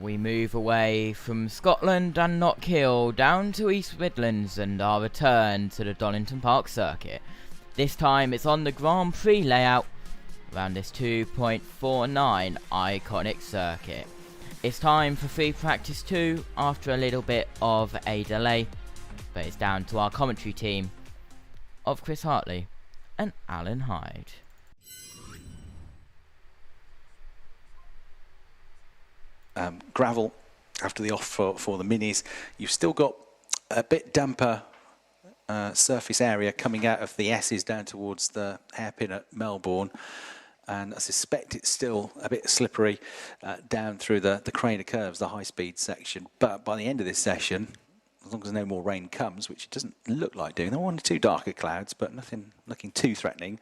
We move away from Scotland and Knockhill down to East Midlands and our return to the Donington Park circuit. This time it's on the Grand Prix layout around this 2.49 iconic circuit. It's time for free practice 2 after a little bit of a delay, but it's down to our commentary team of Chris Hartley and Alan Hyde. Gravel after the off for the minis. You've still got a bit damper surface area coming out of the S's down towards the hairpin at Melbourne, and I suspect it's still a bit slippery down through the crane of curves, the high speed section. But by the end of this session, as long as no more rain comes, which it doesn't look like doing, there are 1 or 2 darker clouds, but nothing looking too threatening,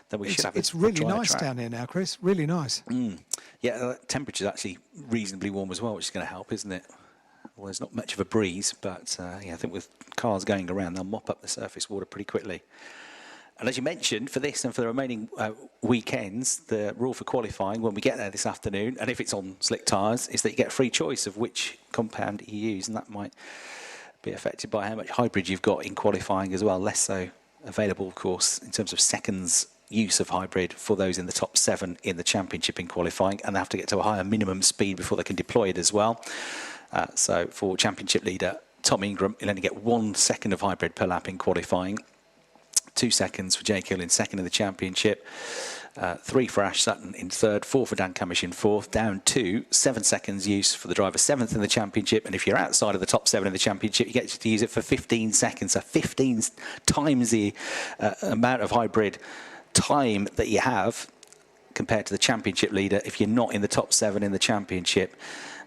then we should have it's really nice down here now, Chris. Really nice. Yeah, the temperature's actually reasonably warm as well, which is going to help, isn't it? Well, there's not much of a breeze, but yeah, I think with cars going around, they'll mop up the surface water pretty quickly. And as you mentioned, for this and for the remaining weekends, the rule for qualifying, when we get there this afternoon, and if it's on slick tyres, is that you get a free choice of which compound you use, and that might be affected by how much hybrid you've got in qualifying as well. Less so available, of course, in terms of seconds use of hybrid for those in the top 7 in the championship in qualifying, and they have to get to a higher minimum speed before they can deploy it as well. So for championship leader Tom Ingram, he'll only get 1 second of hybrid per lap in qualifying, 2 seconds for Jake Hill in second in the championship, 3 for Ash Sutton in third, 4 for Dan Camish in fourth, down to 7 seconds use for the driver 7th in the championship. And if you're outside of the top 7 in the championship, you get to use it for 15 seconds, so 15 times the amount of hybrid time that you have compared to the championship leader if you're not in the top 7 in the championship.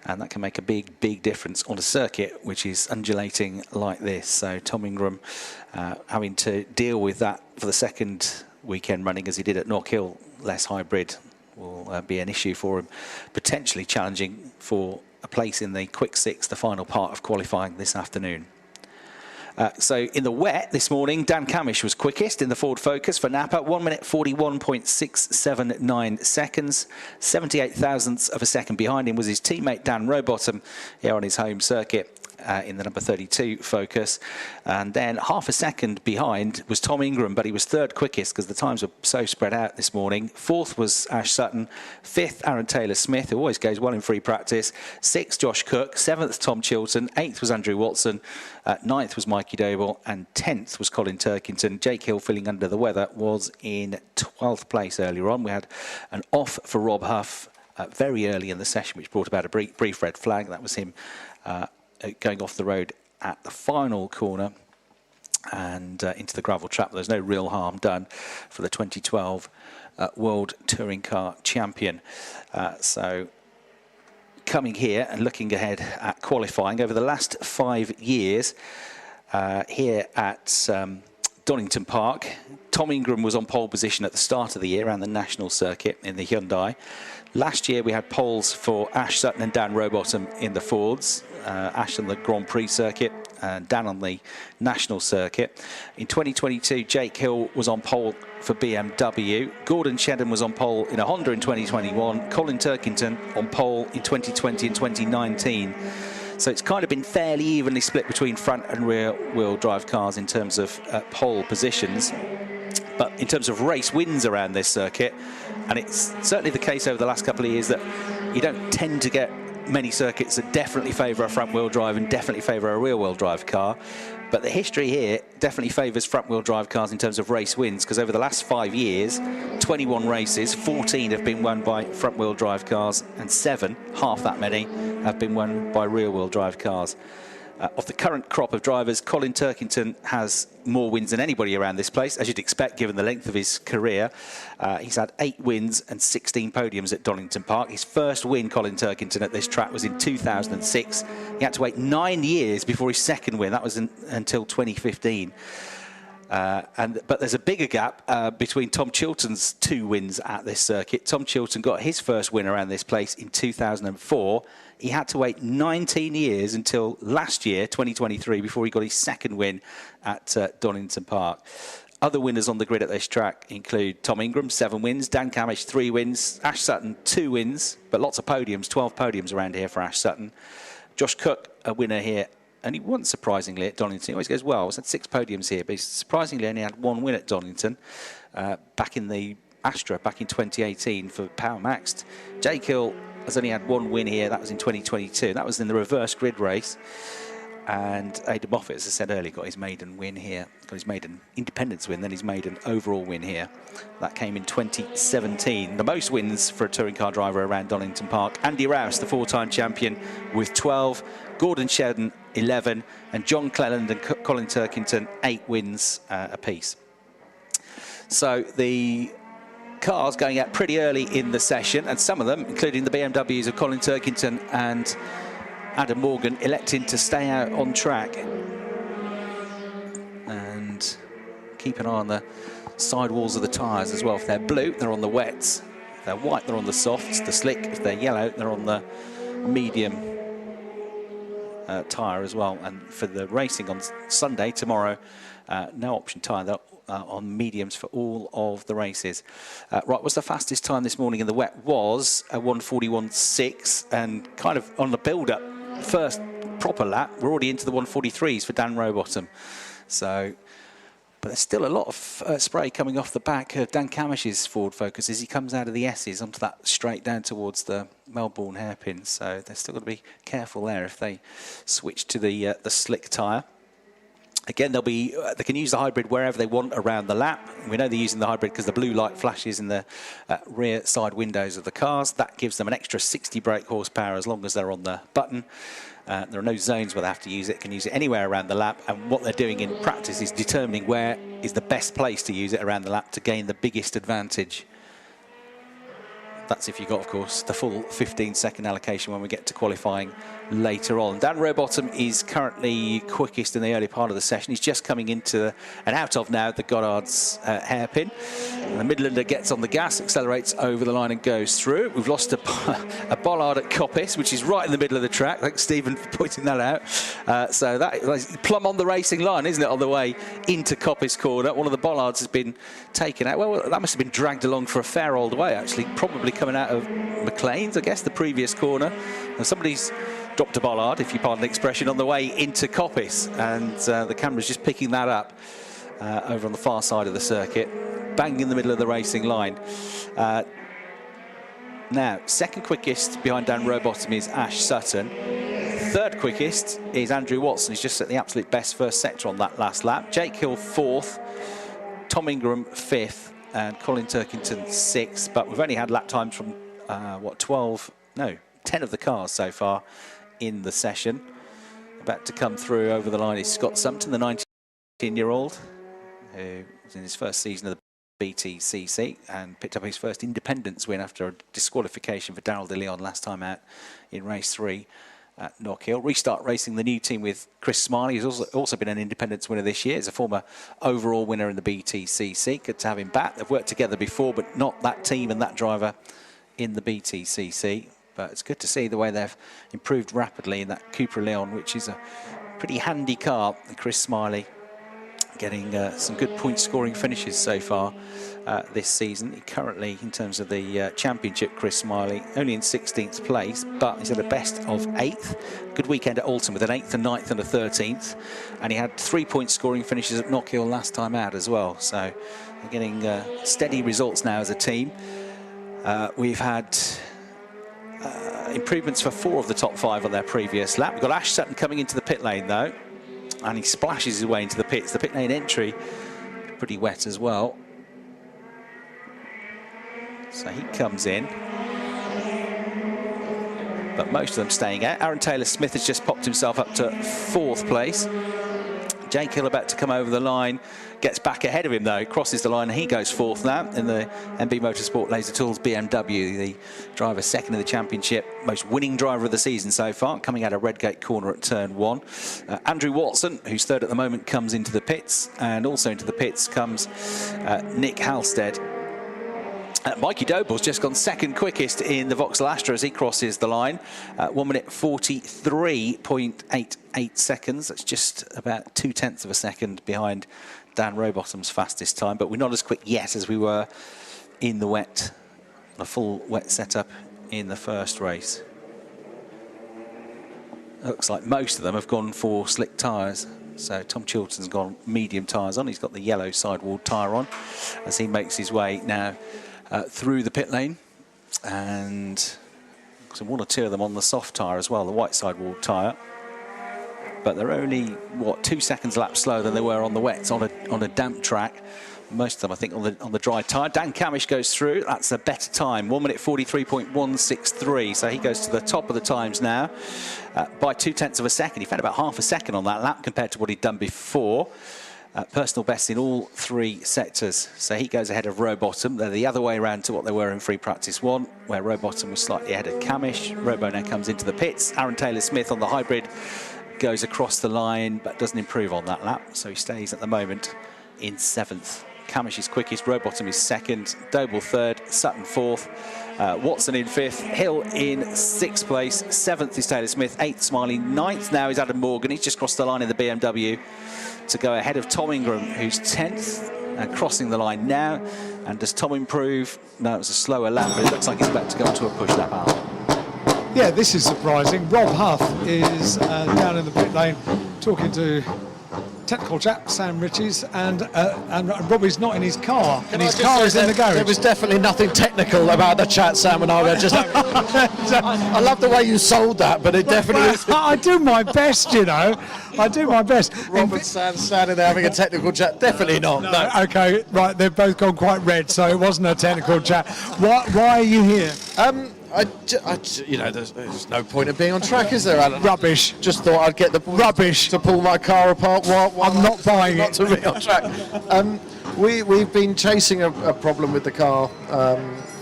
And that can make a big difference on a circuit which is undulating like this. So Tom Ingram having to deal with that for the second weekend running, as he did at Knockhill. Less hybrid will be an issue for him, potentially challenging for a place in the quick 6, the final part of qualifying this afternoon. So in the wet this morning, Dan Camish was quickest in the Ford Focus for Napa, 1 minute 41.679 seconds. 78 thousandths of a second behind him was his teammate Dan Rowbottom here on his home circuit in the number 32 Focus. And then half a second behind was Tom Ingram, but he was 3rd quickest because the times were so spread out this morning. 4th was Ash Sutton, 5th Aaron Taylor-Smith, who always goes well in free practice, 6th Josh Cook, 7th Tom Chilton, 8th was Andrew Watson, 9th was Mikey Doble, and 10th was Colin Turkington. Jake Hill, feeling under the weather, was in 12th place earlier on. We had an off for Rob Huff very early in the session, which brought about a brief red flag. That was him going off the road at the final corner and into the gravel trap. There's no real harm done for the 2012 World Touring Car Champion. So coming here and looking ahead at qualifying over the last 5 years here at Donington Park, Tom Ingram was on pole position at the start of the year around the national circuit in the Hyundai. Last year we had poles for Ash Sutton and Dan Rowbottom in the Fords, Ash on the Grand Prix circuit and Dan on the national circuit. In 2022, Jake Hill was on pole for BMW. Gordon Shedden was on pole in a Honda in 2021. Colin Turkington on pole in 2020 and 2019. So it's kind of been fairly evenly split between front and rear wheel drive cars in terms of pole positions. But in terms of race wins around this circuit, and it's certainly the case over the last couple of years that you don't tend to get many circuits that definitely favour a front-wheel drive and definitely favour a rear-wheel drive car. But the history here definitely favours front-wheel drive cars in terms of race wins, because over the last 5 years, 21 races, 14 have been won by front-wheel drive cars, and 7, half that many, have been won by rear-wheel drive cars. Of the current crop of drivers, Colin Turkington has more wins than anybody around this place, as you'd expect given the length of his career. He's had 8 wins and 16 podiums at Donington Park. His first win, Colin Turkington, at this track was in 2006. He had to wait 9 years before his second win. That was until 2015. But there's a bigger gap between Tom Chilton's 2 wins at this circuit. Tom Chilton got his first win around this place in 2004. He had to wait 19 years until last year, 2023, before he got his second win at Donington Park. Other winners on the grid at this track include Tom Ingram, 7 wins, Dan Camish, 3 wins, Ash Sutton, 2 wins, but lots of podiums, 12 podiums around here for Ash Sutton. Josh Cook, a winner here, only once surprisingly at Donington. He always goes well. He's had 6 podiums here, but he's surprisingly only had 1 win at Donington back in the Astra, back in 2018 for Power Maxed. Jake Hill has only had 1 win here. That was in 2022. That was in the reverse grid race. And Aidan Moffat, as I said earlier, got his maiden win here. Got his maiden independence win, then his maiden overall win here. That came in 2017. The most wins for a touring car driver around Donington Park. Andy Rouse, the 4-time champion, with 12. Gordon Shedden, 11. And John Cleland and Colin Turkington, 8 wins apiece. So the cars going out pretty early in the session, and some of them, including the BMWs of Colin Turkington and Adam Morgan, electing to stay out on track and keep an eye on the sidewalls of the tyres as well. If they're blue, they're on the wets. If they're white, they're on the softs, the slick. If they're yellow, they're on the medium tyre as well. And for the racing on Sunday, tomorrow, no option tyre. They're on mediums for all of the races. Right, what's the fastest time this morning in the wet? Was a 1:41.6, and kind of on the build-up, first proper lap, we're already into the 1:43s for Dan Rowbottom. So, but there's still a lot of spray coming off the back of Dan Camish's Ford Focus as he comes out of the S's onto that straight down towards the Melbourne hairpin. So they're still got to be careful there if they switch to the slick tyre. Again, they can use the hybrid wherever they want around the lap. We know they're using the hybrid because the blue light flashes in the rear side windows of the cars. That gives them an extra 60 brake horsepower as long as they're on the button. There are no zones where they have to use it. Can use it anywhere around the lap. And what they're doing in practice is determining where is the best place to use it around the lap to gain the biggest advantage. That's if you've got, of course, the full 15-second allocation when we get to qualifying later on. Dan Rowbottom is currently quickest in the early part of the session. He's just coming into and out of now the Goddard's hairpin. And the Midlander gets on the gas, accelerates over the line and goes through. We've lost a bollard at Coppice, which is right in the middle of the track. Thanks, Stephen, for pointing that out. So that is plumb on the racing line, isn't it, on the way into Coppice corner. One of the bollards has been taken out. Well, that must have been dragged along for a fair old way, actually. Probably coming out of McLean's, I guess, the previous corner. And somebody's dropped a bollard, if you pardon the expression, on the way into Coppice. And the camera's just picking that up over on the far side of the circuit. Bang in the middle of the racing line. Now, second quickest behind Dan Rowbottom is Ash Sutton. Third quickest is Andrew Watson. He's just set the absolute best first sector on that last lap. Jake Hill 4th, Tom Ingram 5th, and Colin Turkington 6th. But we've only had lap times from 10 of the cars so far in the session. About to come through over the line is Scott Sumpton, the 19-year-old, who was in his first season of the BTCC and picked up his first independence win after a disqualification for Darryl De Leon last time out in race 3 at Knockhill. Restart Racing, the new team with Chris Smiley, who's also been an independence winner this year. He's a former overall winner in the BTCC. Good to have him back. They've worked together before, but not that team and that driver in the BTCC. But it's good to see the way they've improved rapidly in that Cupra Leon, which is a pretty handy car. And Chris Smiley getting some good point-scoring finishes so far this season. He currently, in terms of the championship, Chris Smiley, only in 16th place, but he's had a best of 8th. Good weekend at Alton with an 8th, a 9th and a 13th. And he had 3-point scoring finishes at Knockhill last time out as well. So they're getting steady results now as a team. We've had improvements for 4 of the top 5 on their previous lap. We've got Ash Sutton coming into the pit lane though, and he splashes his way into the pits. The pit lane entry pretty wet as well, so he comes in, but most of them staying out. Aaron Taylor-Smith has just popped himself up to 4th place. Jake Hill about to come over the line, gets back ahead of him though, crosses the line, and he goes 4th now in the JBMotorsports Laser Tools BMW, the driver 2nd in the championship, most winning driver of the season so far, coming out of Redgate corner at turn 1. Andrew Watson, who's 3rd at the moment, comes into the pits, and also into the pits comes Nick Halstead, Mikey Doble's just gone second quickest in the Vauxhall Astra as he crosses the line. 1 minute 43.88 seconds. That's just about 0.2 of a second behind Dan Rowbottom's fastest time. But we're not as quick yet as we were in the wet, the full wet setup in the first race. Looks like most of them have gone for slick tyres. So Tom Chilton's gone medium tyres on. He's got the yellow sidewall tyre on as he makes his way now through the pit lane, and so 1 or 2 of them on the soft tyre as well, the white sidewall tyre. But they're only, what, 2 seconds a lap slower than they were on the wets on a damp track. Most of them, I think, on the dry tyre. Dan Camish goes through. That's a better time, 1 minute 43.163. So he goes to the top of the times now by 0.2 of a second. He found about half a second on that lap compared to what he'd done before. Personal best in all 3 sectors. So he goes ahead of Rowbottom. They're the other way around to what they were in free practice 1, where Rowbottom was slightly ahead of Camish. Robo now comes into the pits. Aaron Taylor-Smith on the hybrid goes across the line, but doesn't improve on that lap. So he stays at the moment in 7th. Camish is quickest, Rowbottom is 2nd, Doble 3rd, Sutton 4th, Watson in 5th, Hill in 6th place, 7th is Taylor-Smith, 8th Smiley, 9th now is Adam Morgan. He's just crossed the line in the BMW to go ahead of Tom Ingram, who's 10th and crossing the line now. And does Tom improve? No, it was a slower lap, but it looks like he's about to go into a push lap out. Yeah, this is surprising. Rob Huff is down in the pit lane talking to technical chap Sam Ritchies, and Robbie's not in his car, and his car is in the garage. There was definitely nothing technical about the chat Sam and I were just I love the way you sold that, but it definitely is. I do my best, you know. I do my best. Rob and Sam standing there having a technical chat. Definitely not. No. Okay, right, they've both gone quite red, so it wasn't a technical chat. Why are you here? You know, there's no point in being on track, is there, Alan? Rubbish. Just thought I'd get the rubbish to pull my car apart while I'm not buying it. To be on track. We've been chasing a problem with the car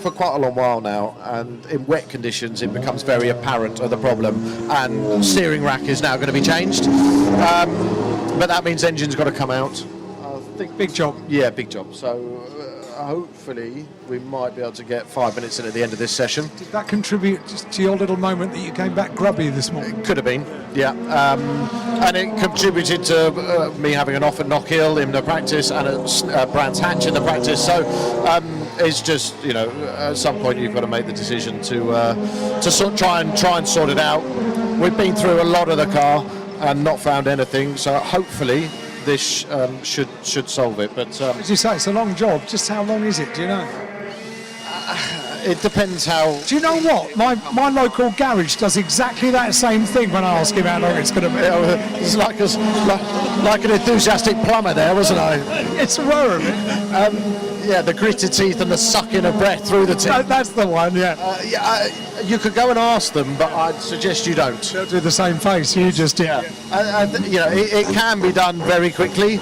for quite a long while now, and in wet conditions it becomes very apparent of the problem, and steering rack is now going to be changed, but that means engine's got to come out. I think big job. Yeah, big job. So hopefully we might be able to get 5 minutes in at the end of this session. Did that contribute to your little moment that you came back grubby this morning? It could have been, yeah. And it contributed to me having an off at Knockhill in the practice and at Brands Hatch in the practice. So it's just, you know, at some point you've got to make the decision to try and sort it out. We've been through a lot of the car and not found anything. So hopefully this should solve it. But as you say, it's a long job. Just how long is it? Do you know? It depends how. Do you know what? My local garage does exactly that same thing when I ask him how long it's going to be. It's like an enthusiastic plumber there, wasn't I? It's aware of it. Yeah, the gritted teeth and the sucking of breath through the teeth. That's the one, yeah. You could go and ask them, but I'd suggest you don't. They'll do the same face you just did. Yeah. And you know, it can be done very quickly.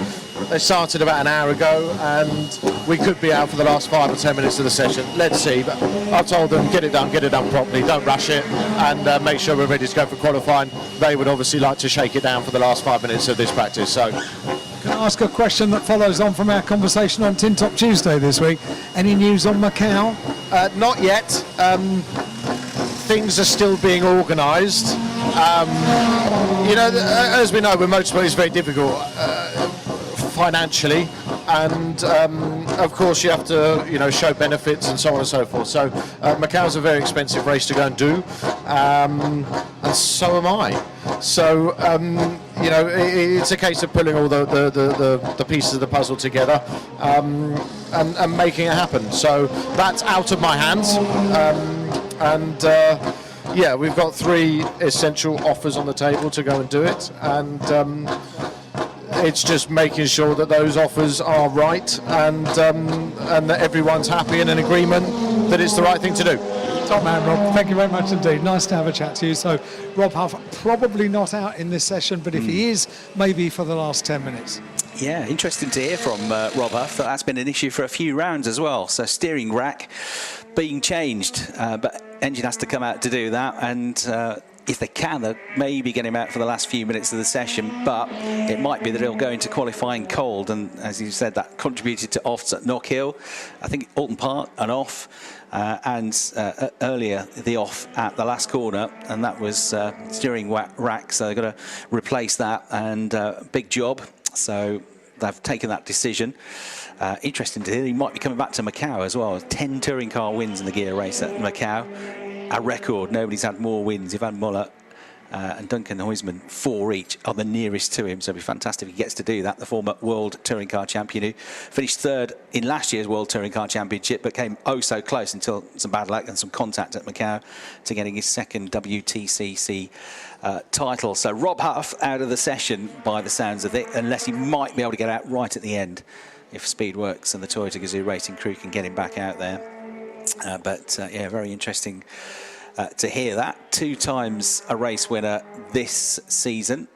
They started about an hour ago, and we could be out for the last 5 or 10 minutes of the session. Let's see. But I told them, get it done properly, don't rush it, and make sure we're ready to go for qualifying. They would obviously like to shake it down for the last 5 minutes of this practice. So, can I ask a question that follows on from our conversation on Tin Top Tuesday this week? Any news on Macau? Not yet. Things are still being organised. You know, as we know, with motorsport, it's very difficult financially, and of course you have to, you know, show benefits and so on and so forth. So Macau's a very expensive race to go and do, and so am I. So you know, it's a case of pulling all the pieces of the puzzle together and making it happen. So that's out of my hands, and yeah, we've got 3 essential offers on the table to go and do it, and it's just making sure that those offers are right, and that everyone's happy and in agreement that it's the right thing to do. Top man, Rob. Thank you very much indeed. Nice to have a chat to you. So, Rob Huff probably not out in this session, but if he is, maybe for the last 10 minutes. Yeah, interesting to hear from Rob Huff. That's been an issue for a few rounds as well. So steering rack being changed, but engine has to come out to do that, and if they can, they'll maybe get him out for the last few minutes of the session, but it might be that he'll go into qualifying cold, and as you said, that contributed to offs at Knockhill. I think Alton Park, an off, and earlier the off at the last corner, and that was steering rack, so they've got to replace that, and big job. So they've taken that decision. Interesting to hear he might be coming back to Macau as well. 10 touring car wins in the gear race at Macau. A record. Nobody's had more wins. Ivan Muller and Duncan Huisman, 4 each, are the nearest to him. So it'd be fantastic if he gets to do that. The former World Touring Car Champion who finished 3rd in last year's World Touring Car Championship, but came oh so close until some bad luck and some contact at Macau to getting his 2nd WTCC title. So Rob Huff out of the session by the sounds of it, unless he might be able to get out right at the end if speed works and the Toyota Gazoo Racing crew can get him back out there. Yeah, very interesting to hear that. 2 times a race winner this season.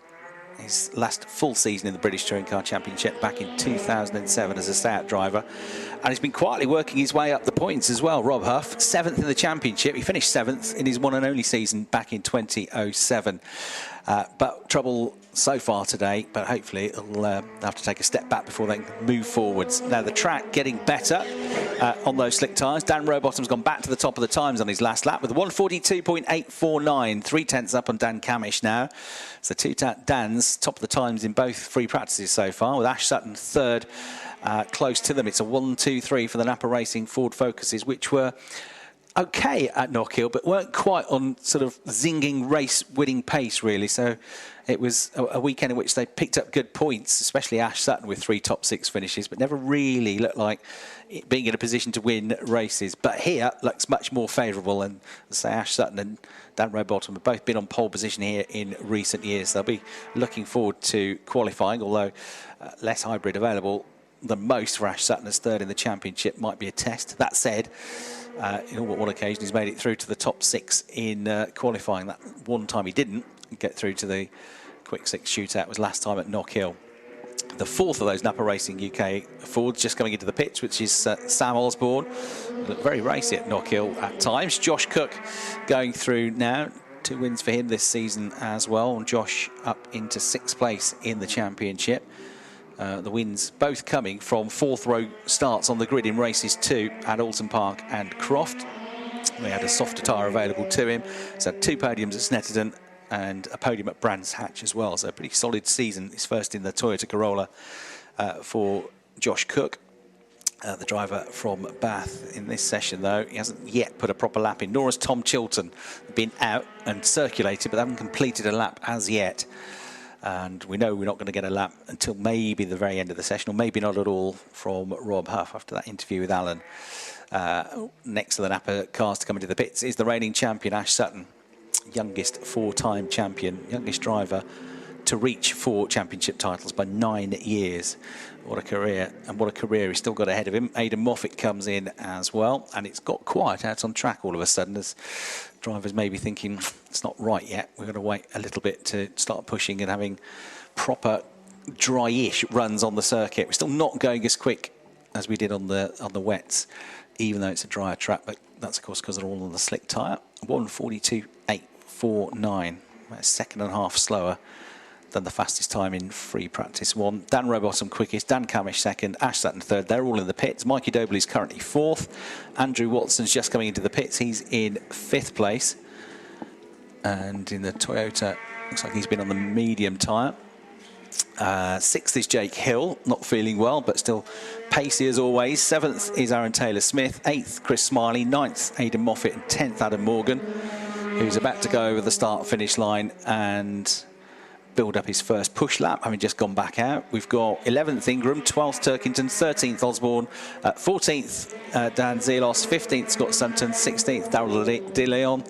His last full season in the British Touring Car Championship back in 2007 as a stay-out driver. And he's been quietly working his way up the points as well, Rob Huff. 7th in the championship. He finished 7th in his one and only season back in 2007. But trouble so far today, but hopefully it'll have to take a step back before they can move forwards. Now the track getting better on those slick tyres. Dan Rowbottom's gone back to the top of the times on his last lap with 1:42.849, 3/10 up on Dan Camish now. So 2 Dans top of the times in both free practices so far, with Ash Sutton 3rd close to them. It's a 1-2-3 for the Napa Racing Ford Focuses, which were okay at Knockhill, but weren't quite on sort of zinging race-winning pace, really. So it was a weekend in which they picked up good points, especially Ash Sutton with 3 top 6 finishes, but never really looked like being in a position to win races. But here looks much more favourable, and say Ash Sutton and Dan Rowbottom have both been on pole position here in recent years. They'll be looking forward to qualifying, although less hybrid available than most for Ash Sutton as 3rd in the championship might be a test. That said, in all but one occasion he's made it through to the top 6 in qualifying. That one time he didn't get through to the quick 6 shootout was last time at Knockhill. The 4th of those Napa Racing UK Fords just coming into the pitch, which is Sam Osborne. Looked very racy at Knockhill at times. Josh Cook going through now. 2 wins for him this season as well, and Josh up into 6th place in the championship. The wins both coming from 4th row starts on the grid in races 2 at Alton Park and Croft. We had a softer tyre available to him. So 2 podiums at Snetterton and a podium at Brands Hatch as well. So a pretty solid season. His first in the Toyota Corolla for Josh Cook, the driver from Bath. In this session, though, he hasn't yet put a proper lap in, nor has Tom Chilton. Been out and circulated, but they haven't completed a lap as yet. And we know we're not going to get a lap until maybe the very end of the session, or maybe not at all, from Rob Huff after that interview with Alan. Next to the Napa cars to come into the pits is the reigning champion, Ash Sutton, youngest 4-time champion, youngest driver to reach 4 championship titles by 9 years. What a career, and what a career he's still got ahead of him. Aidan Moffat comes in as well, and it's got quiet out on track all of a sudden as drivers may be thinking it's not right yet. We've got to wait a little bit to start pushing and having proper dry-ish runs on the circuit. We're still not going as quick as we did on the wets, even though it's a drier track, but that's of course because they're all on the slick tyre. 1:42.849, about a second and a half slower than the fastest time in free practice 1. Dan Rowbottom quickest, Dan Camish 2nd, Ash Sutton 3rd. They're all in the pits. Mikey Dobley's currently 4th. Andrew Watson's just coming into the pits. He's in 5th place. And in the Toyota, looks like he's been on the medium tyre. 6th is Jake Hill, not feeling well, but still pacey as always. 7th is Aaron Taylor-Smith. 8th, Chris Smiley. 9th, Aidan Moffat. And 10th, Adam Morgan, who's about to go over the start-finish line and build up his first push lap, having just gone back out. We've got 11th Ingram, 12th Turkington, 13th Osborne, 14th Dan Zelos, 15th Scott Sumton, 16th Darrell De Leon,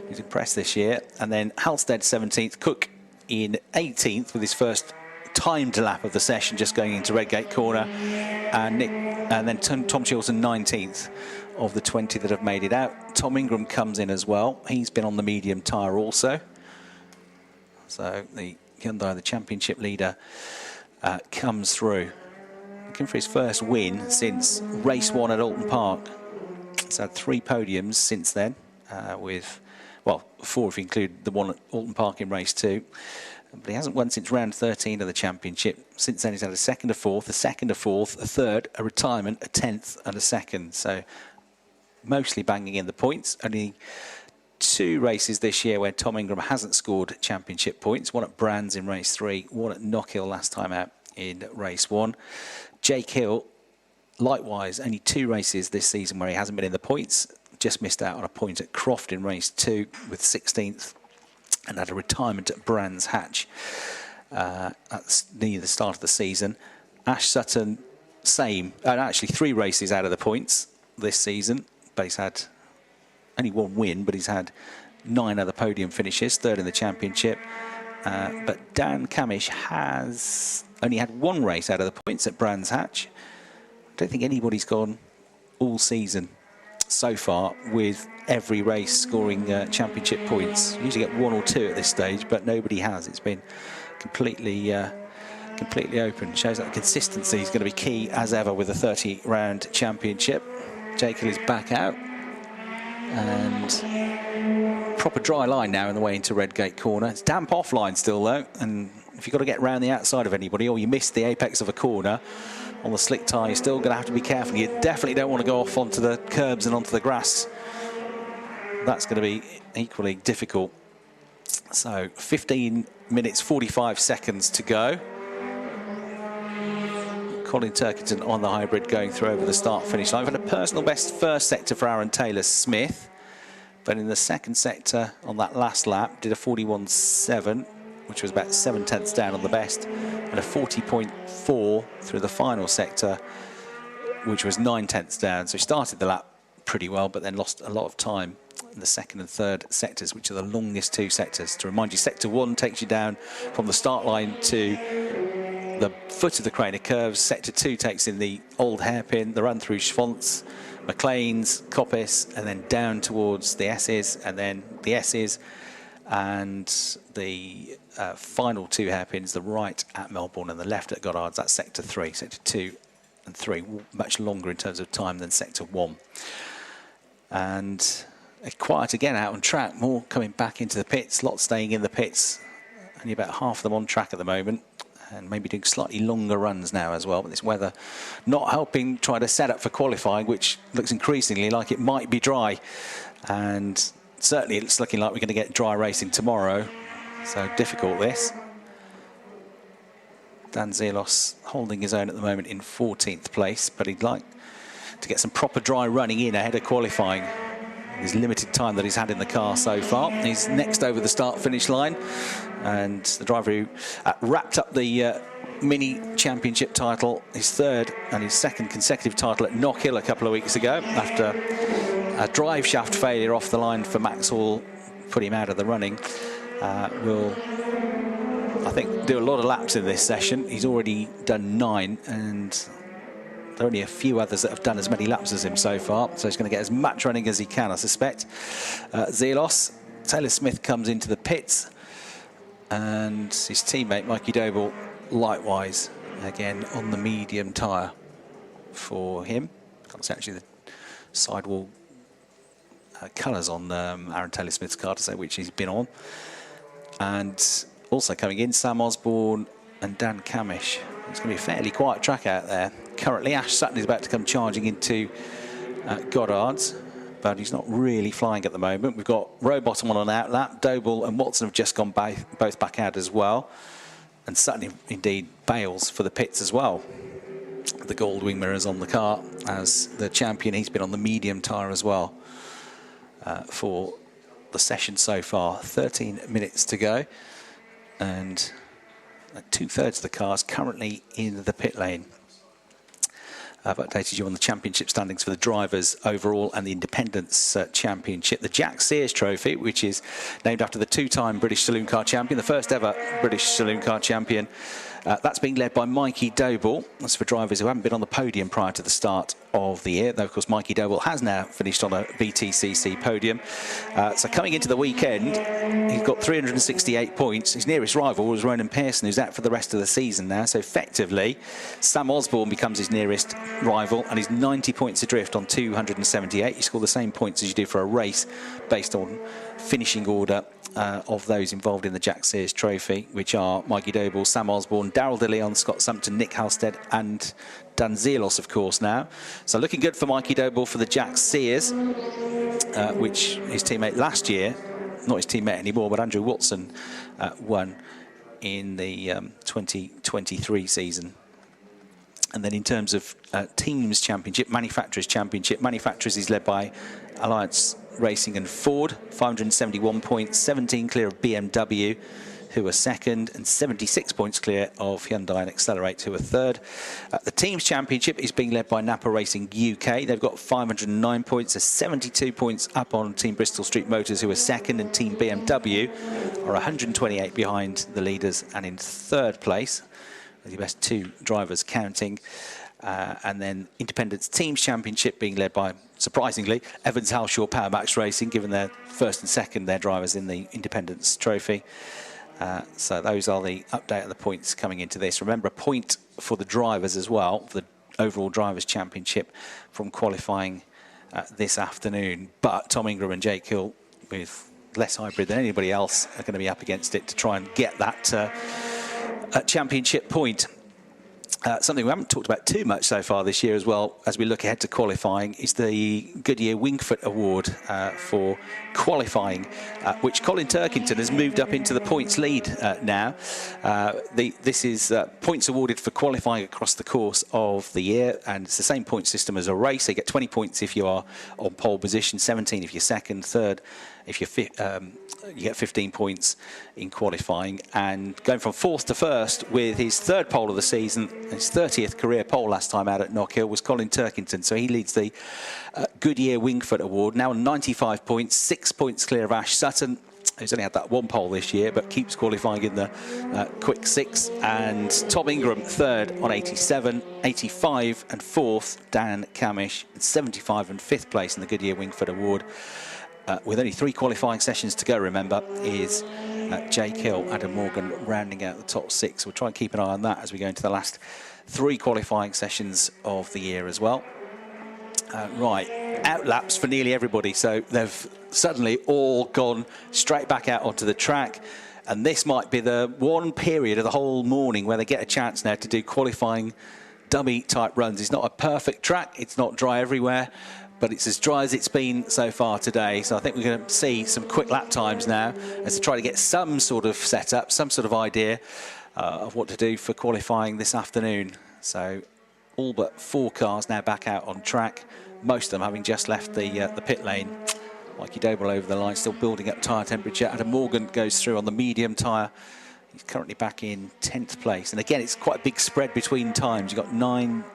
who's impressed this year, and then Halstead 17th, Cook in 18th with his first timed lap of the session, just going into Redgate corner, and then Tom Chilton 19th of the 20 that have made it out. Tom Ingram comes in as well. He's been on the medium tyre also. So the Hyundai, the championship leader, comes through. Looking for his first win since race 1 at Alton Park. He's had 3 podiums since then, with well, 4 if you include the one at Alton Park in race 2. But he hasn't won since round 13 of the championship. Since then, he's had a second, a fourth, a second, a fourth, a third, a retirement, a 10th, and a second. So mostly banging in the points. Only 2 races this year where Tom Ingram hasn't scored championship points. One at Brands in race 3, one at Knockhill last time out in race 1. Jake Hill, likewise, only 2 races this season where he hasn't been in the points. Just missed out on a point at Croft in race 2 with 16th. And had a retirement at Brands Hatch near the start of the season. Ash Sutton, same. Actually, 3 races out of the points this season. But he's had only 1 win, but he's had 9 other podium finishes, 3rd in the championship. But Dan Camish has only had 1 race out of the points at Brands Hatch. I don't think anybody's gone all season so far with every race scoring championship points. You usually get 1 or 2 at this stage, but nobody has. It's been completely open. Shows that consistency is going to be key as ever with a 30-round championship. Jake Hill is back out, and proper dry line now in the way into Redgate Corner. It's damp offline still though, and if you've got to get round the outside of anybody or you miss the apex of a corner on the slick tyre, you're still going to have to be careful. You definitely don't want to go off onto the curbs and onto the grass. That's going to be equally difficult. So 15 minutes 45 seconds to go. Colin Turkington on the hybrid going through over the start-finish line. We've had a personal best first sector for Aaron Taylor-Smith, but in the second sector on that last lap did a 41.7, which was about 7/10 down on the best, and a 40.4 through the final sector, which was 9/10 down. So he started the lap pretty well, but then lost a lot of time in the second and third sectors, which are the longest 2 sectors. To remind you, sector 1 takes you down from the start line to the foot of the Craner Curves. Sector 2 takes in the old hairpin, the run through Schwantz, McLean's, Coppice, and then down towards the S's, and then the S's, and the final 2 hairpins, the right at Melbourne and the left at Goddard's. That's sector 3. Sector 2 and 3, much longer in terms of time than sector 1. And quiet again out on track, more coming back into the pits, lots staying in the pits, only about half of them on track at the moment, and maybe doing slightly longer runs now as well. But this weather not helping try to set up for qualifying, which looks increasingly like it might be dry, and certainly it's looking like we're going to get dry racing tomorrow, so difficult this. Dan Zelos holding his own at the moment in 14th place, but he'd like to get some proper dry running in ahead of qualifying. His limited time that he's had in the car so far. He's next over the start-finish line, and the driver who wrapped up the mini championship title, his 3rd and his 2nd consecutive title at Knockhill a couple of weeks ago, after a drive shaft failure off the line for Max Hall, put him out of the running, will, I think, do a lot of laps in this session. He's already done 9, and there are only a few others that have done as many laps as him so far, so he's going to get as much running as he can, I suspect. Zelos, Taylor-Smith comes into the pits, and his teammate Mikey Doble likewise, again on the medium tyre for him. Can't see actually the sidewall colours on Aaron Taylor-Smith's car to say which he's been on. And also coming in, Sam Osborne and Dan Camish. It's going to be a fairly quiet track out there. Currently, Ash Sutton is about to come charging into Goddard's, but he's not really flying at the moment. We've got Rowbottom on an outlap. Doble and Watson have just gone both back out as well. And Sutton indeed bails for the pits as well. The gold wing mirrors on the car. As the champion, he's been on the medium tyre as well for the session so far. 13 minutes to go. And 2/3 of the cars currently in the pit lane. I've updated you on the championship standings for the drivers overall and the Independence Championship. The Jack Sears Trophy, which is named after the 2-time British Saloon Car Champion, the first ever British Saloon Car Champion. That's being led by Mikey Doble. That's for drivers who haven't been on the podium prior to the start of the year, though of course Mikey Doble has now finished on a BTCC podium. So coming into the weekend, he's got 368 points. His nearest rival was Ronan Pearson, who's out for the rest of the season now. So effectively, Sam Osborne becomes his nearest rival, and he's 90 points adrift on 278. You score the same points as you do for a race based on finishing order of those involved in the Jack Sears Trophy, which are Mikey Doble, Sam Osborne, Darrell De Leon, Scott Sumpton, Nick Halstead and Dan Zelos, of course, now. So looking good for Mikey Doble for the Jack Sears, which his teammate last year, not his teammate anymore, but Andrew Watson won in the 2023 season. And then in terms of Teams Championship, Manufacturers Championship, Manufacturers is led by Alliance Racing and Ford, 571 points, 17 clear of BMW, who are second, and 76 points clear of Hyundai and Accelerate, who are third. The Teams Championship is being led by Napa Racing UK. They've got 509 points, so 72 points up on Team Bristol Street Motors, who are second, and Team BMW are 128 behind the leaders and in third place, with the best two drivers counting. And then Independence Teams Championship being led by, surprisingly, Evans Halshaw Powermax Racing, given their first and second, their drivers in the Independence Trophy. So those are the update of the points coming into this. Remember, a point for the drivers as well, for the overall Drivers' Championship from qualifying this afternoon. But Tom Ingram and Jake Hill, with less hybrid than anybody else, are going to be up against it to try and get that championship point. Something we haven't talked about too much so far this year as well, as we look ahead to qualifying, is the Goodyear Wingfoot Award for qualifying, which Colin Turkington has moved up into the points lead now. This is points awarded for qualifying across the course of the year, and it's the same point system as a race. So you get 20 points if you are on pole position, 17 if you're second, third if you're you get 15 points in qualifying. And going from fourth to first with his third pole of the season, his 30th career pole last time out at Knockhill, was Colin Turkington. So he leads the Goodyear Wingfoot Award, now on 95 points, 6 points clear of Ash Sutton, who's only had that one pole this year, but keeps qualifying in the quick six. And Tom Ingram, third on 87, 85 and fourth, Dan Camish, 75 and fifth place in the Goodyear Wingfoot Award. With only 3 qualifying sessions to go, remember, is Jake Hill, Adam Morgan rounding out the top 6. We'll try and keep an eye on that as we go into the last 3 qualifying sessions of the year as well. Right, out laps for nearly everybody, so they've suddenly all gone straight back out onto the track, and this might be the one period of the whole morning where they get a chance now to do qualifying dummy type runs. It's not a perfect track, it's not dry everywhere, but it's as dry as it's been so far today. So I think we're going to see some quick lap times now as to try to get some sort of setup, some sort of idea of what to do for qualifying this afternoon. So all but 4 cars now back out on track, most of them having just left the pit lane. Mikey Doble over the line, still building up tyre temperature. Adam Morgan goes through on the medium tyre. He's currently back in 10th place. And again, it's quite a big spread between times. You've got 9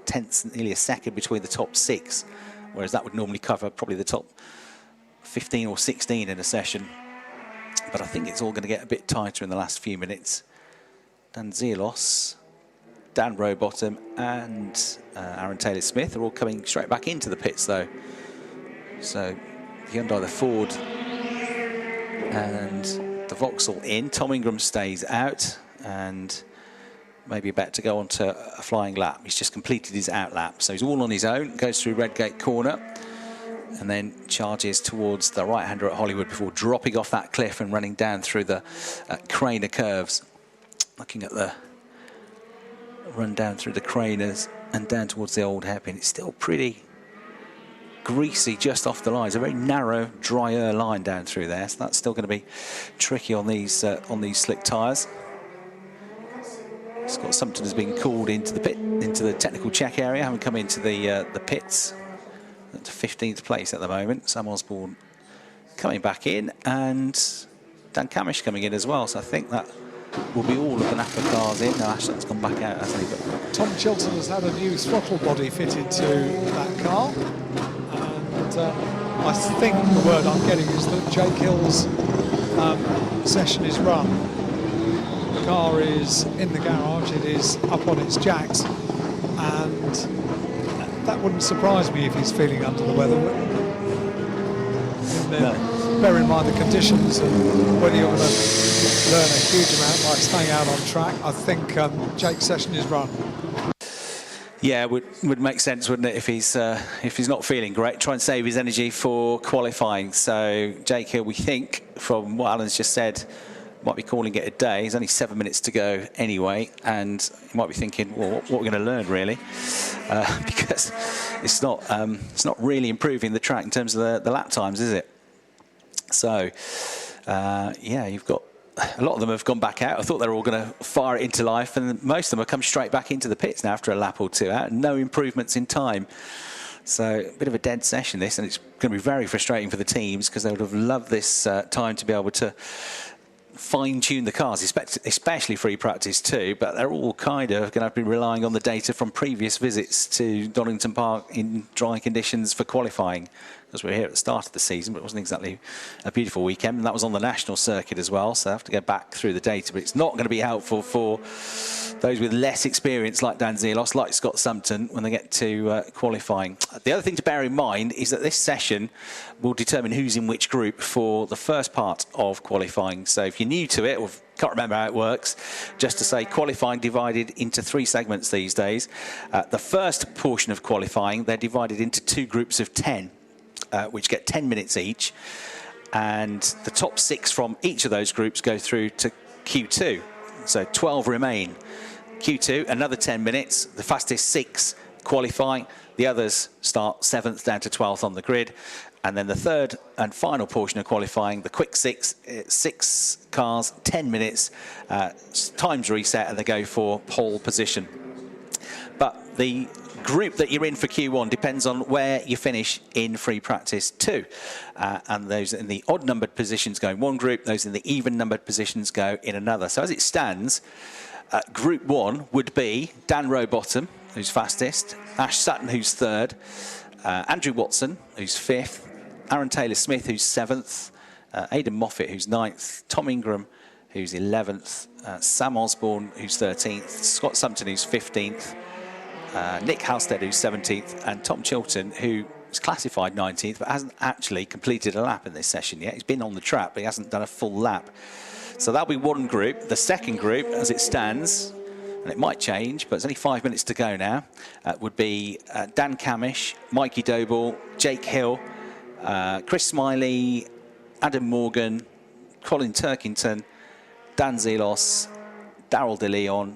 tenths, nearly a second between the top 6. Whereas that would normally cover probably the top 15 or 16 in a session. But I think it's all going to get a bit tighter in the last few minutes. Dan Zelos, Dan Rowbottom and Aaron Taylor-Smith are all coming straight back into the pits though. So Hyundai, the Ford and the Vauxhall in. Tom Ingram stays out and maybe about to go on to a flying lap. He's just completed his out lap, so he's all on his own, goes through Redgate Corner and then charges towards the right-hander at Hollywood before dropping off that cliff and running down through the Craner curves. Looking at the run down through the Craners and down towards the old hairpin, it's still pretty greasy just off the line. It's a very narrow, drier line down through there, so that's still going to be tricky on these slick tyres. Scott Sumpton has been called into the pit, into the technical check area, haven't come into the pits. At 15th place at the moment. Sam Osborne coming back in, and Dan Camish coming in as well. So I think that will be all of the Napa cars in. No, Ashton's gone back out, hasn't he? But Tom Chilton has had a new throttle body fitted to that car, and I think the word I'm getting is that Jake Hill's session is run. The car is in the garage, it is up on its jacks, and that wouldn't surprise me if he's feeling under the weather. Bear in mind the conditions and whether you're going to learn a huge amount by staying out on track. I think Jake's session is run. Yeah, would make sense, wouldn't it, if he's not feeling great, try and save his energy for qualifying. So Jake Hill, we think, from what Alan's just said, might be calling it a day. There's only 7 minutes to go anyway, and you might be thinking, well, what we're going to learn really, because it's not really improving the track in terms of the lap times, is it? So yeah, you've got a lot of them have gone back out. I thought they were all going to fire it into life, and most of them have come straight back into the pits now after a lap or two out. No improvements in time. So a bit of a dead session this, and it's going to be very frustrating for the teams because they would have loved this time to be able to fine-tune the cars, especially free practice too, but they're all kind of going to be relying on the data from previous visits to Donington Park in dry conditions for qualifying, because we're here at the start of the season, but it wasn't exactly a beautiful weekend, and that was on the national circuit as well, so I have to go back through the data, but it's not going to be helpful for those with less experience like Dan Zelos, like Scott Sumpton, when they get to qualifying. The other thing to bear in mind is that this session will determine who's in which group for the first part of qualifying. So if you're new to it, or can't remember how it works, just to say qualifying divided into 3 segments these days. The first portion of qualifying, they're divided into 2 groups of 10, which get 10 minutes each. And the top 6 from each of those groups go through to Q2. So 12 remain. Q2, another 10 minutes. The fastest 6 qualify. The others start 7th down to 12th on the grid. And then the third and final portion of qualifying, the quick 6 cars, 10 minutes, times reset, and they go for pole position. But the group that you're in for Q1 depends on where you finish in free practice 2. And those in the odd numbered positions go in one group, those in the even numbered positions go in another. So as it stands, Group 1 would be Dan Rowbottom, who's fastest, Ash Sutton, who's 3rd, Andrew Watson, who's 5th, Aaron Taylor-Smith, who's 7th, Aidan Moffat, who's 9th, Tom Ingram, who's 11th, Sam Osborne, who's 13th, Scott Sumpton, who's 15th, Nick Halstead, who's 17th, and Tom Chilton, who is classified 19th, but hasn't actually completed a lap in this session yet. He's been on the track, but he hasn't done a full lap. So that'll be one group. The second group, as it stands, and it might change, but there's only 5 minutes to go now, would be Dan Camish, Mikey Doble, Jake Hill, Chris Smiley, Adam Morgan, Colin Turkington, Dan Zelos, Daryl DeLeon,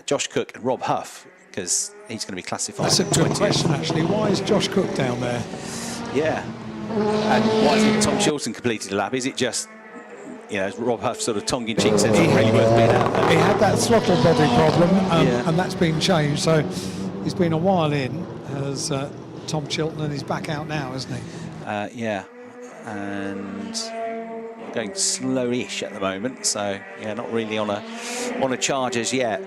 Josh Cook and Rob Huff, because he's going to be classified. That's a good question, actually. Why is Josh Cook down there? Yeah. And why hasn't Tom Chilton completed a lap? Is it just, you know, Rob Huff sort of tongue-in-cheek said it's really worth being out there? He had that throttle body problem, and that's been changed. So he's been a while in as Tom Chilton, and he's back out now, isn't he? Yeah. And going slow-ish at the moment. So, yeah, not really on a charge as yet.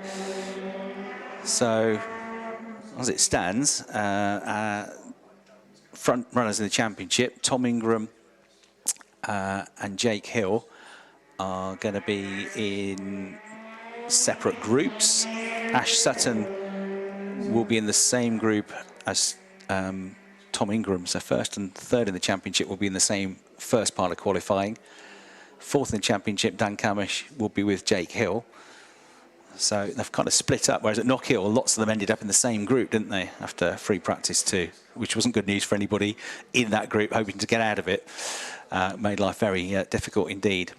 So, as it stands, front runners in the championship, Tom Ingram and Jake Hill are going to be in separate groups. Ash Sutton will be in the same group as Tom Ingram, so 1st and 3rd in the championship will be in the same first part of qualifying. 4th in the championship, Dan Camish will be with Jake Hill. So they've kind of split up, whereas at Knockhill, lots of them ended up in the same group, didn't they, after free practice 2, which wasn't good news for anybody in that group hoping to get out of it. Made life very difficult indeed.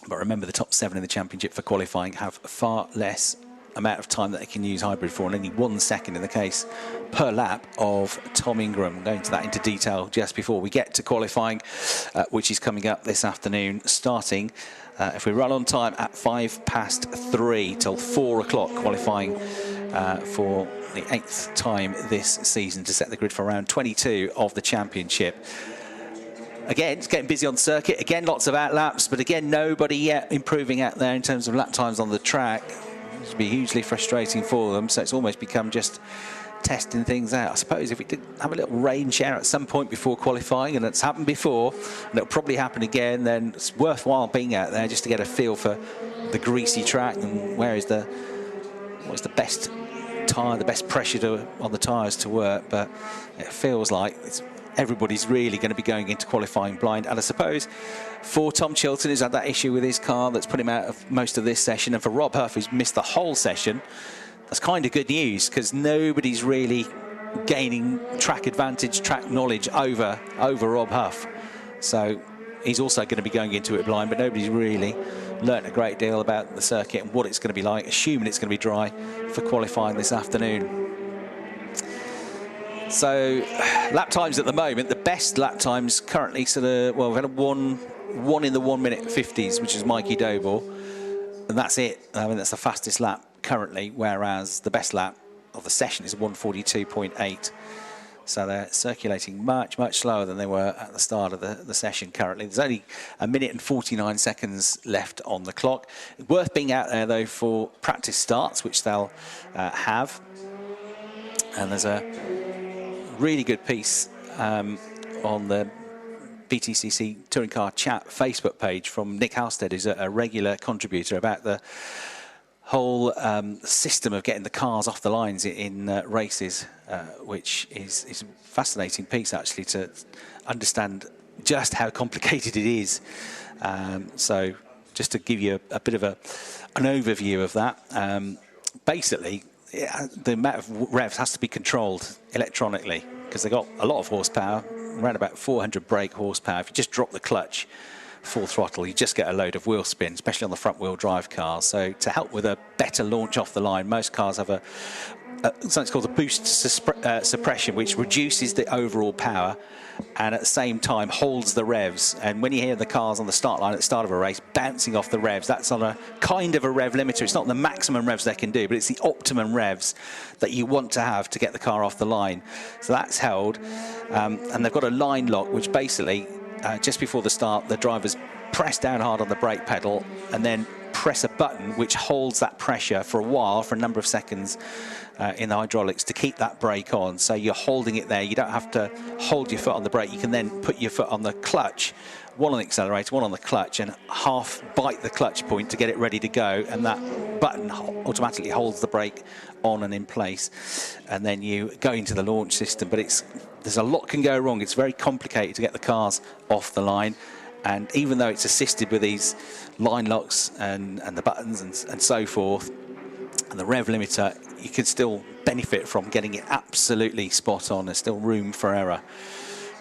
But remember, the top 7 in the championship for qualifying have far less amount of time that they can use hybrid for, and only 1 second in the case per lap of Tom Ingram. I'm going into that into detail just before we get to qualifying, which is coming up this afternoon, starting if we run on time at 3:05 till 4 o'clock, qualifying for the 8th time this season to set the grid for round 22 of the championship. Again, it's getting busy on circuit. Again, lots of outlaps, but again, nobody yet improving out there in terms of lap times on the track. It would be hugely frustrating for them, so it's almost become just testing things out. I suppose if we did have a little rain shower at some point before qualifying, and it's happened before, and it'll probably happen again, then it's worthwhile being out there just to get a feel for the greasy track and what's the best tyre, the best pressure on the tyres to work, but it feels like everybody's really going to be going into qualifying blind. And I suppose for Tom Chilton, who's had that issue with his car that's put him out of most of this session, and for Rob Huff, who's missed the whole session, that's kind of good news, because nobody's really gaining track advantage, track knowledge over Rob Huff. So he's also going to be going into it blind, but nobody's really learnt a great deal about the circuit and what it's going to be like, assuming it's going to be dry for qualifying this afternoon. So lap times at the moment, the best lap times currently sort of, well, we've had one in the 1 minute 50s, which is Mikey Doble, and that's it. I mean, that's the fastest lap currently, whereas the best lap of the session is 1:42.8. So they're circulating much slower than they were at the start of the session currently. There's only 1 minute and 49 seconds left on the clock. Worth being out there though for practice starts, which they'll have. And there's a really good piece on the BTCC Touring Car Chat Facebook page from Nick Halstead, who's a regular contributor, about the whole system of getting the cars off the lines in races, which is a fascinating piece actually to understand just how complicated it is. So just to give you a bit of an overview of that, basically the amount of revs has to be controlled electronically, because they've got a lot of horsepower, around about 400 brake horsepower. If you just drop the clutch full throttle, you just get a load of wheel spin, especially on the front wheel drive cars. So to help with a better launch off the line, most cars have something called a boost suppression, which reduces the overall power and at the same time holds the revs. And when you hear the cars on the start line at the start of a race bouncing off the revs, that's on a kind of a rev limiter. It's not the maximum revs they can do, but it's the optimum revs that you want to have to get the car off the line. So that's held, and they've got a line lock, which basically just before the start, the drivers press down hard on the brake pedal and then press a button which holds that pressure for a while, for a number of seconds in the hydraulics, to keep that brake on. So you're holding it there. You don't have to hold your foot on the brake. You can then put your foot on the clutch, one on the accelerator, one on the clutch, and half bite the clutch point to get it ready to go. And that button automatically holds the brake on and in place. And then you go into the launch system. But there's a lot can go wrong. It's very complicated to get the cars off the line. And even though it's assisted with these line locks and the buttons and so forth, and the rev limiter, you can still benefit from getting it absolutely spot on. There's still room for error.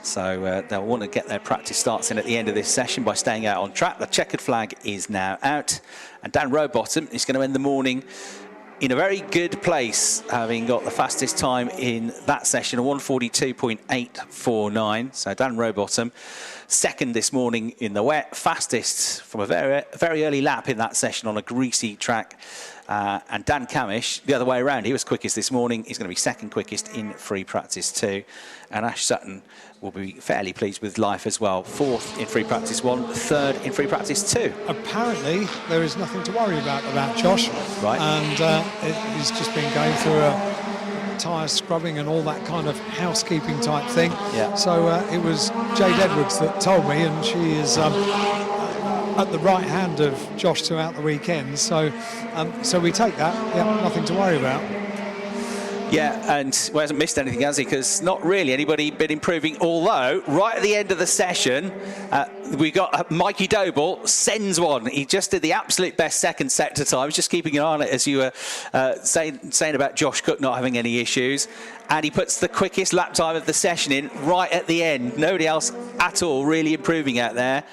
So they'll want to get their practice starts in at the end of this session by staying out on track. The checkered flag is now out, and Dan Rowbottom is going to end the morning in a very good place, having got the fastest time in that session, 1:42.849. So Dan Rowbottom, second this morning in the wet, fastest from a very early lap in that session on a greasy track. And Dan Camish, the other way around, he was quickest this morning. He's going to be second quickest in free practice 2. And Ash Sutton will be fairly pleased with life as well. Fourth in free practice 1, third in free practice 2. Apparently, there is nothing to worry about Josh. Right. And he's just been going through a tyre scrubbing and all that kind of housekeeping type thing. Yeah. So it was Jade Edwards that told me, and she is at the right hand of Josh throughout the weekend. So so we take that. Yeah, nothing to worry about. Yeah, and well, hasn't missed anything, has he? Because not really anybody been improving. Although, right at the end of the session, we got Mikey Doble sends one. He just did the absolute best second sector time. I was just keeping an eye on it as you were saying about Josh Cook not having any issues. And he puts the quickest lap time of the session in right at the end. Nobody else at all really improving out there.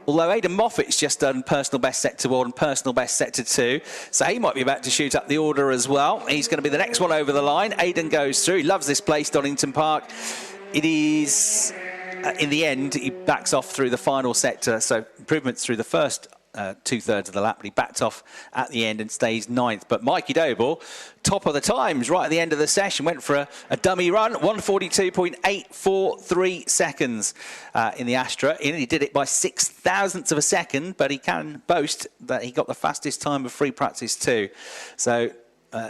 Although Aidan Moffat's just done personal best sector 1, personal best sector 2. So he might be about to shoot up the order as well. He's going to be the next one over the line. Aidan goes through. He loves this place, Donington Park. It is, in the end, he backs off through the final sector. So improvements through the first two-thirds of the lap, but he backed off at the end and stays 9th. But Mikey Doble, top of the times right at the end of the session, went for a dummy run, 1:42.843 seconds in the Astra. He did it by 0.06 of a second, but he can boast that he got the fastest time of free practice 2. So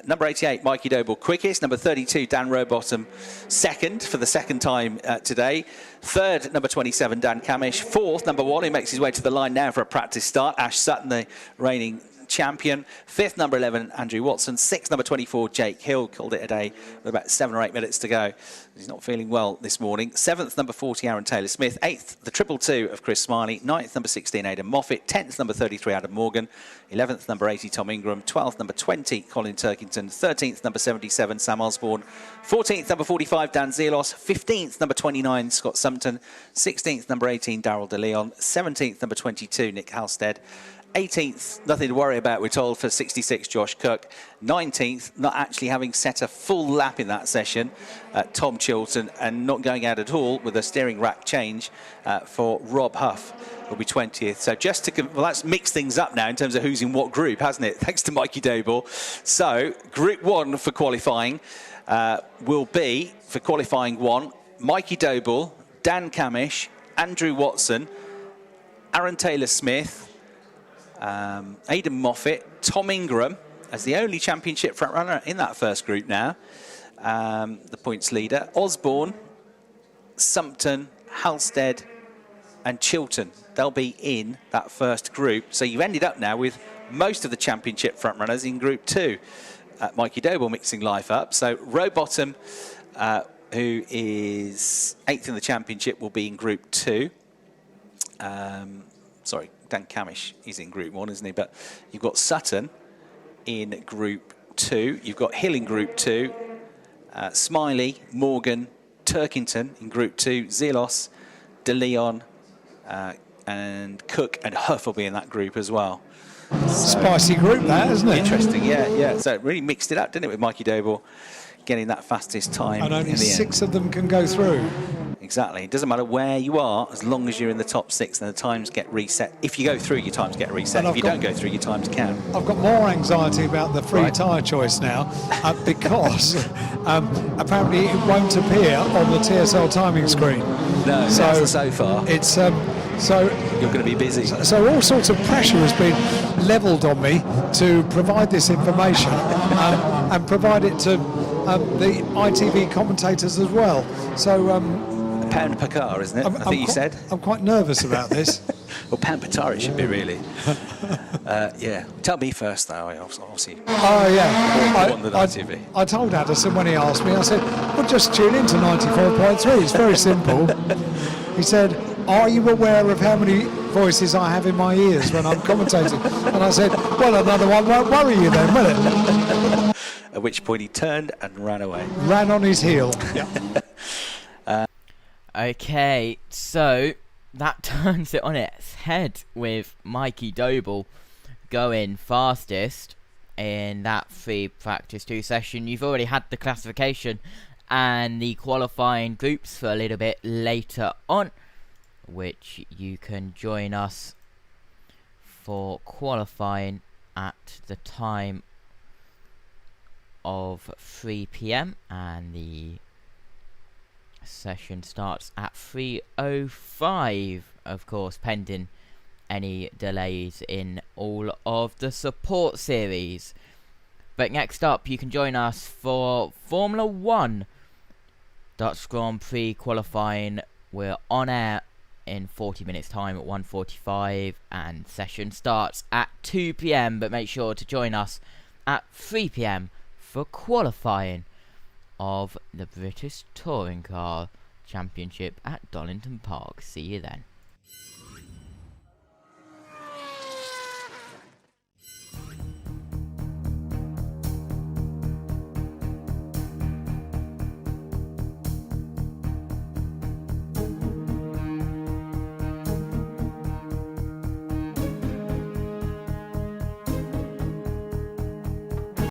number 88, Mikey Doble, quickest. Number 32, Dan Rowbottom, second for the second time today. Third, number 27, Dan Camish. Fourth, number 1, who makes his way to the line now for a practice start, Ash Sutton, the reigning champion. 5th, number 11, Andrew Watson. 6th, number 24, Jake Hill. Called it a day with about 7 or 8 minutes to go. He's not feeling well this morning. 7th, number 40, Aaron Taylor-Smith. 8th, the 222 of Chris Smiley. 9th, number 16, Aidan Moffat. 10th, number 33, Adam Morgan. 11th, number 80, Tom Ingram. 12th, number 20, Colin Turkington. 13th, number 77, Sam Osborne. 14th, number 45, Dan Zelos. 15th, number 29, Scott Sumpton. 16th, number 18, Daryl DeLeon. 17th, number 22, Nick Halstead. 18th, nothing to worry about, we're told, for 66, Josh Cook. 19th, not actually having set a full lap in that session, Tom Chilton, and not going out at all with a steering rack change for Rob Huff. Will be 20th. So just to, well, that's mixed things up now in terms of who's in what group, hasn't it? Thanks to Mikey Doble. So Group 1 for qualifying will be, for qualifying 1, Mikey Doble, Dan Camish, Andrew Watson, Aaron Taylor-Smith, Aidan Moffat, Tom Ingram as the only championship front runner in that first group now, the points leader, Osborne, Sumpton, Halstead and Chilton. They'll be in that first group. So you've ended up now with most of the championship front runners in Group 2. Mikey Doble mixing life up. So Rowbottom, who is 8th in the championship, will be in Group 2. Sorry, Dan Camish is in Group 1, isn't he? But you've got Sutton in Group 2. You've got Hill in Group 2. Smiley, Morgan, Turkington in Group 2. Zelos, De Leon, and Cook and Huff will be in that group as well. Spicy group, that, isn't it? Interesting, yeah. So it really mixed it up, didn't it, with Mikey Doble getting that fastest time. And only in the 6 of them can go through. Exactly. It doesn't matter where you are, as long as you're in the top 6, and the times get reset. If you go through, your times get reset. If you don't go through, your times can. I've got more anxiety about the free tyre choice now because apparently it won't appear on the TSL timing screen. No, so far. It's so you're going to be busy. So all sorts of pressure has been levelled on me to provide this information and provide it to the ITV commentators as well. So £1 per car, isn't it? I think you said. I'm quite nervous about this. Well, £1 per tyre it should be, really. Yeah. Tell me first, though. Obviously. Oh, yeah. More than ITV. I told Addison when he asked me, I said, well, just tune in to 94.3. It's very simple. He said, are you aware of how many voices I have in my ears when I'm commentating? And I said, well, another one won't worry you then, will it? At which point he turned and ran away. Ran on his heel. Okay, so that turns it on its head with Mikey Doble going fastest in that free practice 2 session. You've already had the classification and the qualifying groups for a little bit later on, which you can join us for qualifying at the time of 3 PM, and the session starts at 3:05, of course, pending any delays in all of the support series. But next up, you can join us for Formula 1 Dutch Grand Prix qualifying. We're on air in 40 minutes time at 1:45, and session starts at 2 PM, but make sure to join us at 3 PM for qualifying of the British Touring Car Championship at Donington Park. See you then.